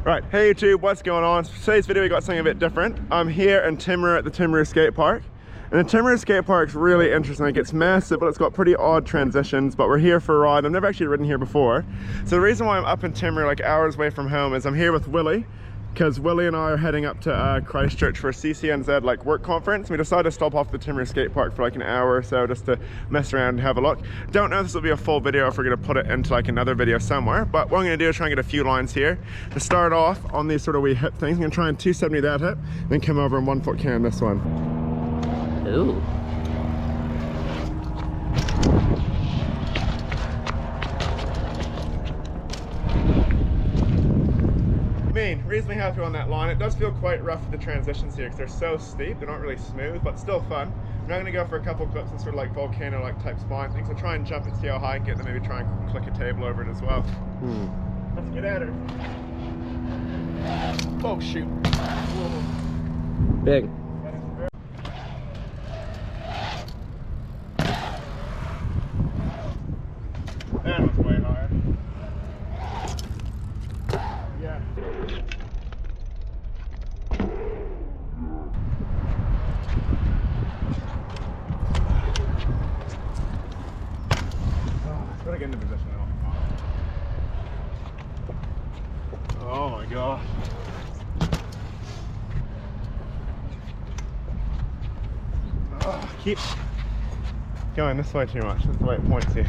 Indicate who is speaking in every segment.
Speaker 1: Right, hey YouTube, what's going on? For today's video we got something a bit different. I'm here in Timaru at the Timaru Skatepark. And the Timaru Skatepark's really interesting. Like, it's massive, but it's got pretty odd transitions, but we're here for a ride. I've never actually ridden here before. So the reason why I'm up in Timaru, like hours away from home, is I'm here with Willie, because Willie and I are heading up to Christchurch for a CCNZ like work conference. We decided to stop off the Timaru Skatepark for like an hour or so just to mess around and have a look. Don't know if this will be a full video, if we're gonna put it into like another video somewhere, but what I'm gonna do is try and get a few lines here. To start off on these sort of wee hip things, I'm gonna try and 270 that hip, then come over and 1 foot can this one.
Speaker 2: Ooh.
Speaker 1: Reasonably happy on that line. It does feel quite rough with the transitions here because they're so steep. They're not really smooth, but still fun. I'm now going to go for a couple clips and sort of like volcano like type spine things. I'll try and jump it, see how high I can get, then maybe try and click a table over it as well. Let's get at her. Oh shoot. Whoa.
Speaker 2: Big.
Speaker 1: That was way higher. Yeah. Gotta get into position now. Oh my god. Oh, keep going this way too much. That's the way it points you.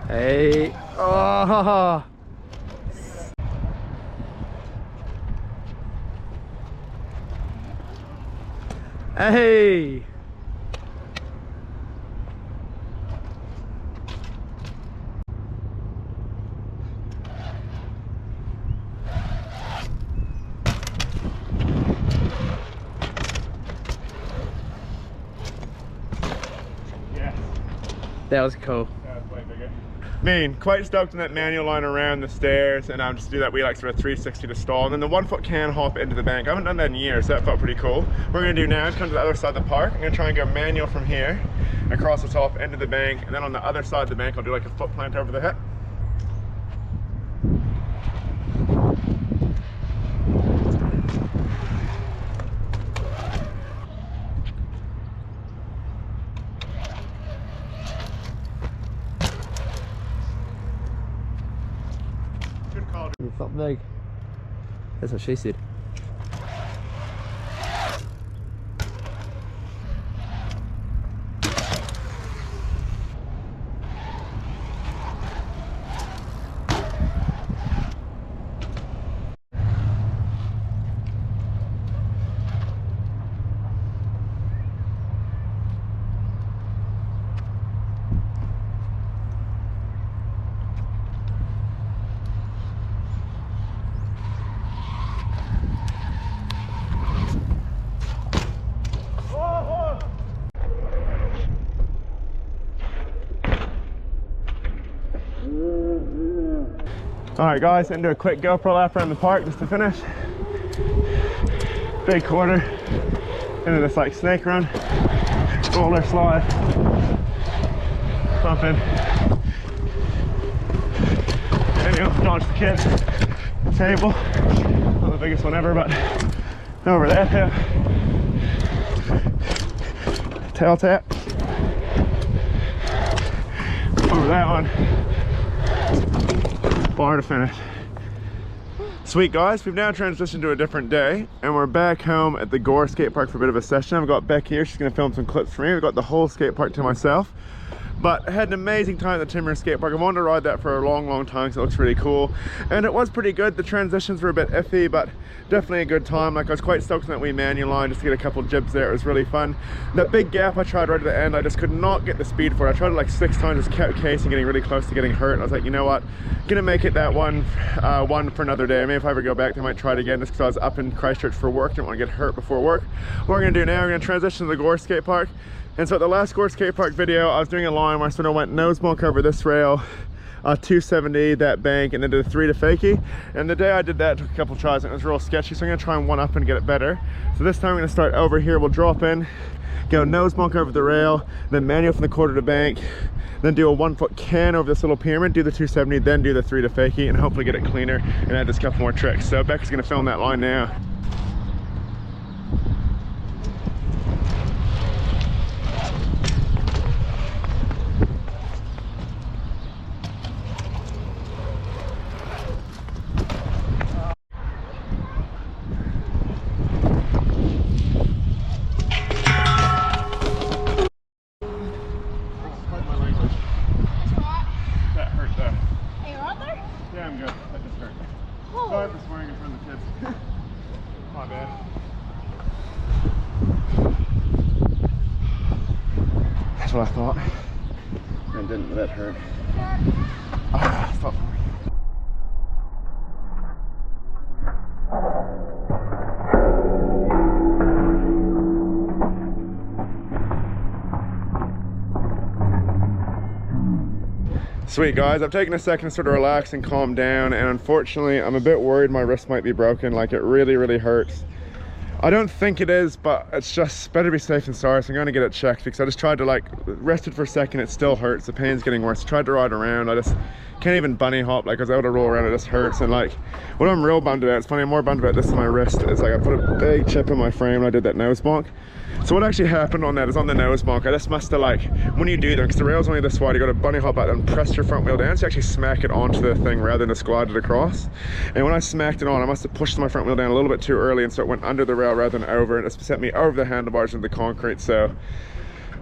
Speaker 2: Hey. Oh. Hey.
Speaker 1: Yes.
Speaker 2: That was cool.
Speaker 1: Quite stoked on that manual line around the stairs, and just do that wee like sort of 360 to stall, and then the 1 foot can hop into the bank. I haven't done that in years, so that felt pretty cool. What we're gonna do now is come to the other side of the park. I'm gonna try and go manual from here, across the top, into the bank, and then on the other side of the bank I'll do like a foot plant over the hip.
Speaker 2: You felt big. That's what she said.
Speaker 1: Alright guys, I'm gonna do a quick GoPro lap around the park just to finish. Big quarter into this like snake run, roller slide, bumping. And you know, dodge the kids. Table, not the biggest one ever, but over that hill. Tail tap. Over that one. Bar to finish. Sweet guys, we've now transitioned to a different day and we're back home at the Gore skate park for a bit of a session. I've got Beck here, she's going to film some clips for me. We've got the whole skate park to myself. But I had an amazing time at the Timaru Skatepark. I wanted to ride that for a long time because it looks really cool. And it was pretty good. The transitions were a bit iffy, but definitely a good time. Like, I was quite stoked on that wee manual line just to get a couple jibs there. It was really fun. That big gap I tried right at the end, I just could not get the speed for it. I tried it like 6 times, just kept casing, getting really close to getting hurt. And I was like, you know what? Gonna make it that one for another day. Maybe if I ever go back, I might try it again just because I was up in Christchurch for work. Didn't want to get hurt before work. What we're gonna do now, we're gonna transition to the Gore Skatepark. And so at the last Gore Skatepark video, I was doing a line where I sort of went nose bump over this rail, 270 that bank, and then did a 3 to fakie. And the day I did that, took a couple tries and it was real sketchy, so I'm gonna try and one up and get it better. So this time I'm gonna start over here, we'll drop in, go nose bump over the rail, then manual from the quarter to bank, then do a 1 foot can over this little pyramid, do the 270, then do the 3 to fakie, and hopefully get it cleaner and add just a couple more tricks. So Becca's gonna film that line now. Yeah, I'm good. That just hurt.
Speaker 3: Oh.
Speaker 1: Sorry for swearing in front of the kids. My bad. That's what I thought. And didn't that hurt? Stop. Sweet guys, I've taken a second to sort of relax and calm down, and unfortunately I'm a bit worried my wrist might be broken. Like, it really hurts. I don't think it is, but it's just better to be safe than sorry, so I'm going to get it checked, because I just tried to, like, rest it for a second. It still hurts, the pain's getting worse. I tried to ride around, I just can't even bunny hop. Like, I was able to roll around, it just hurts. And like, what I'm real bummed about, it's funny, I'm more bummed about this than my wrist, is like I put a big chip in my frame when I did that nose bonk. So what actually happened on that is, on the nose bonk, I just must have, like, when you do them, because the rail's only this wide, you got to bunny hop out and press your front wheel down, so you actually smack it onto the thing rather than just glide it across. And when I smacked it on, I must have pushed my front wheel down a little bit too early, and so it went under the rail rather than over, and it sent me over the handlebars into the concrete. So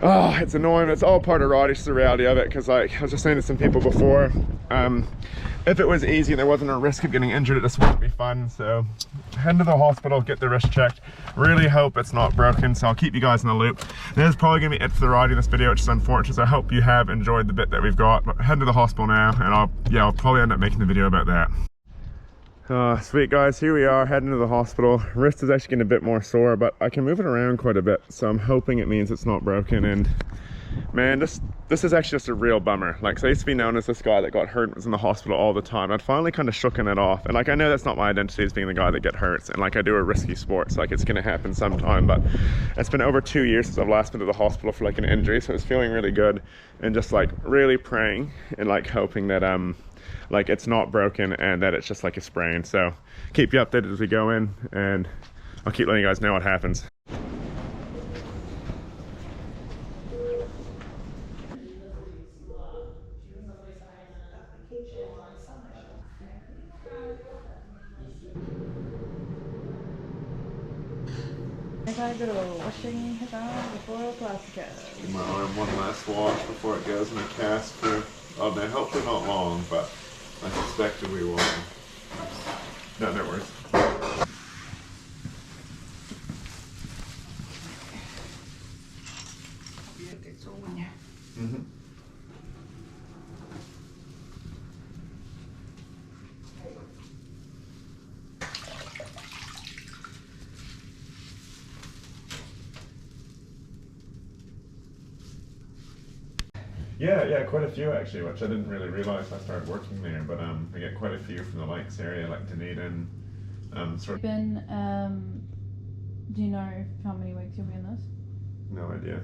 Speaker 1: oh, it's annoying. It's all part of riding. It's the reality of it, because like I was just saying to some people before, if it was easy and there wasn't a risk of getting injured, it just wouldn't be fun. So head to the hospital, get the wrist checked. Really hope it's not broken, so I'll keep you guys in the loop. This is probably gonna be it for the ride in this video, which is unfortunate, so I hope you have enjoyed the bit that we've got. But head to the hospital now, and I'll probably end up making the video about that. Sweet guys, here we are heading to the hospital. Wrist is actually getting a bit more sore, but I can move it around quite a bit, so I'm hoping it means it's not broken. And man, this is actually just a real bummer. Like, so I used to be known as this guy that got hurt and was in the hospital all the time. I'd finally kind of shooken it off, and like, I know that's not my identity as being the guy that get hurt, and like, I do a risky sport, so like, it's gonna happen sometime. But it's been over 2 years since I've last been to the hospital for like an injury, so it's feeling really good, and just like really praying and like hoping that like it's not broken and that it's just like a sprain. So keep you updated as we go in, and I'll keep letting you guys know what happens.
Speaker 3: before plastic cast.
Speaker 1: Give my arm one last wash before it goes in a cast for, oh man, hopefully not long, but I suspected we will. No worries. Mm-hmm. Yeah, quite a few actually, which I didn't really realize I started working there, but I get quite a few from the Lakes area, like Dunedin, sort of.
Speaker 3: Do you know how many weeks you'll be in this?
Speaker 1: No idea.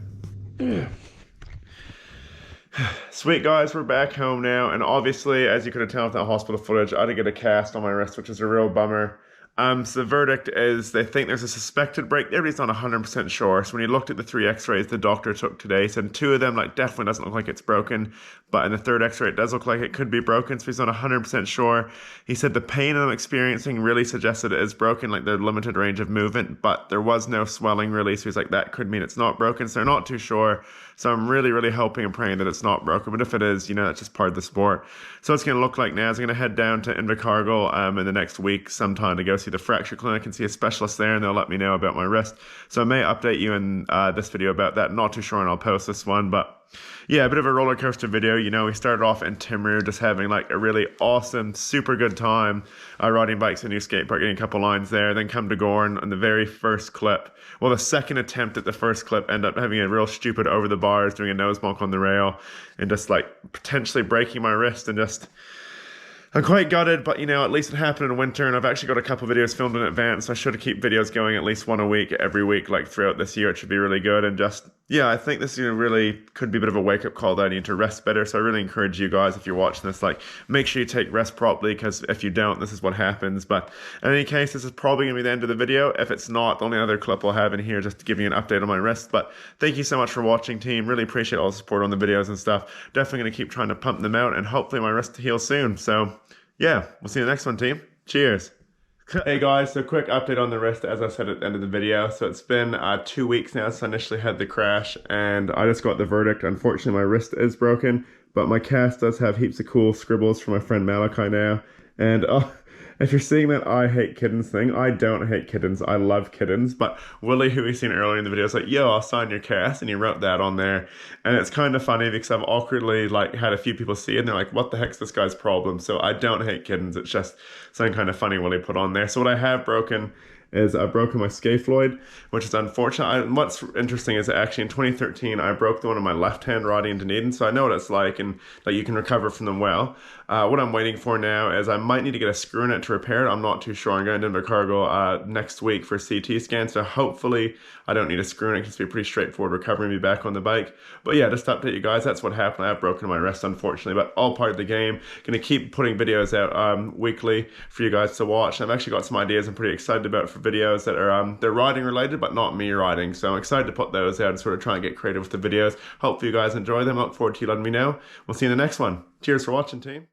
Speaker 1: Sweet guys, we're back home now, and obviously, as you could have tell from that hospital footage, I didn't get a cast on my wrist, which is a real bummer. So the verdict is they think there's a suspected break. Everybody's not 100% sure. So when he looked at the 3 x-rays the doctor took today, he said 2 of them like definitely doesn't look like it's broken, but in the 3rd x-ray it does look like it could be broken, so he's not 100% sure. He said the pain I'm experiencing really suggests that it is broken, like the limited range of movement, but there was no swelling really, so he's like, that could mean it's not broken, so they're not too sure. So I'm really hoping and praying that it's not broken, but if it is, you know, that's just part of the sport. So it's going to look like now is I'm going to head down to Invercargill in the next week sometime to go see the fracture clinic and see a specialist there, and they'll let me know about my wrist. So I may update you in this video about that. Not too sure, and I'll post this one, but yeah, a bit of a roller coaster video. You know, we started off in Timaru just having like a really awesome, super good time riding bikes at a new skate park, getting a couple lines there, then come to Gore on the very first clip. Well, the second attempt at the first clip ended up having a real stupid over the bars, doing a nose bonk on the rail, and just like potentially breaking my wrist, and just I'm quite gutted, but you know, at least it happened in winter, and I've actually got a couple videos filmed in advance, so I should keep videos going at least one a week, every week, like throughout this year. It should be really good, and just, yeah, I think this really could be a bit of a wake-up call that I need to rest better, so I really encourage you guys, if you're watching this, like, make sure you take rest properly, because if you don't, this is what happens. But in any case, this is probably going to be the end of the video. If it's not, the only other clip I'll have in here just to give you an update on my wrist. But thank you so much for watching, team. Really appreciate all the support on the videos and stuff. Definitely going to keep trying to pump them out, and hopefully my wrist heals soon. So yeah, we'll see you in the next one, team. Cheers. Hey guys, so quick update on the wrist, as I said at the end of the video. So it's been 2 weeks now since I initially had the crash, and I just got the verdict. Unfortunately, my wrist is broken, but my cast does have heaps of cool scribbles from my friend Malachi now. And if you're seeing that I hate kittens thing, I don't hate kittens. I love kittens. But Willie, who we seen earlier in the video, is like, yo, I'll sign your cast. And he wrote that on there. And it's kind of funny because I've awkwardly like had a few people see it and they're like, what the heck's this guy's problem? So I don't hate kittens. It's just something kind of funny Willie put on there. So what I have broken is I've broken my scaphoid, which is unfortunate. And what's interesting is that actually in 2013, I broke the one on my left hand, Roddy and Dunedin, so I know what it's like, and that you can recover from them well. What I'm waiting for now is I might need to get a screw in it to repair it. I'm not too sure. I'm going to Invercargill next week for a CT scan, so hopefully I don't need a screw in it. It can be pretty straightforward recovering me back on the bike. But yeah, just to update you guys, that's what happened. I have broken my wrist, unfortunately, but all part of the game. Going to keep putting videos out weekly for you guys to watch. I've actually got some ideas I'm pretty excited about for videos that are they're riding related, but not me riding. So I'm excited to put those out and sort of try and get creative with the videos. Hopefully you guys enjoy them. I look forward to you letting me know. We'll see you in the next one. Cheers for watching, team.